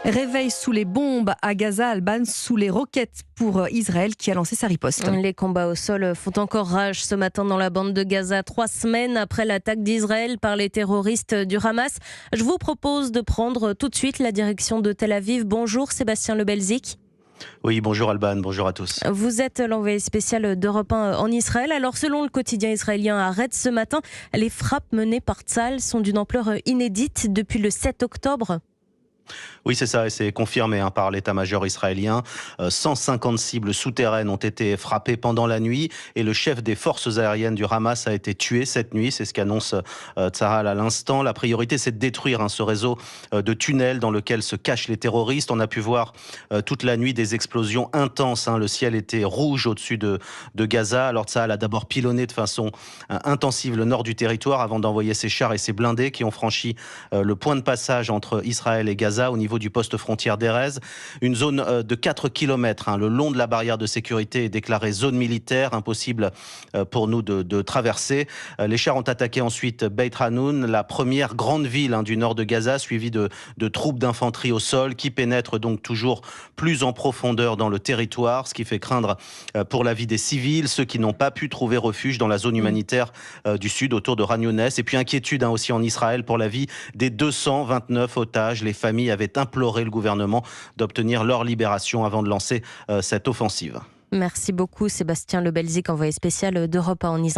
Réveil sous les bombes à Gaza, Alban, sous les roquettes pour Israël qui a lancé sa riposte. Les combats au sol font encore rage ce matin dans la bande de Gaza, 3 semaines après l'attaque d'Israël par les terroristes du Hamas. Je vous propose de prendre tout de suite la direction de Tel Aviv. Bonjour Sébastien Lebelzik. Oui, bonjour Alban, bonjour à tous. Vous êtes l'envoyé spécial d'Europe 1 en Israël. Alors selon le quotidien israélien Haaretz ce matin, les frappes menées par Tsahal sont d'une ampleur inédite depuis le 7 octobre. Oui, c'est ça, et c'est confirmé par l'état-major israélien. 150 cibles souterraines ont été frappées pendant la nuit et le chef des forces aériennes du Hamas a été tué cette nuit. C'est ce qu'annonce Tsahal à l'instant. La priorité, c'est de détruire ce réseau de tunnels dans lequel se cachent les terroristes. On a pu voir toute la nuit des explosions intenses. Le ciel était rouge au-dessus de Gaza. Alors Tsahal a d'abord pilonné de façon intensive le nord du territoire avant d'envoyer ses chars et ses blindés qui ont franchi le point de passage entre Israël et Gaza au niveau du poste frontière d'Erez. Une zone de 4 km le long de la barrière de sécurité est déclarée zone militaire, impossible pour nous de traverser. Les chars ont attaqué ensuite Beit Hanoun, la première grande ville du nord de Gaza, suivie de troupes d'infanterie au sol qui pénètrent donc toujours plus en profondeur dans le territoire, ce qui fait craindre pour la vie des civils, ceux qui n'ont pas pu trouver refuge dans la zone humanitaire du sud autour de Khan Younes. Et puis inquiétude aussi en Israël pour la vie des 229 otages. Les familles avaient imploré le gouvernement d'obtenir leur libération avant de lancer cette offensive. Merci beaucoup Sébastien Lebelzik, envoyé spécial d'Europe 1 en Israël.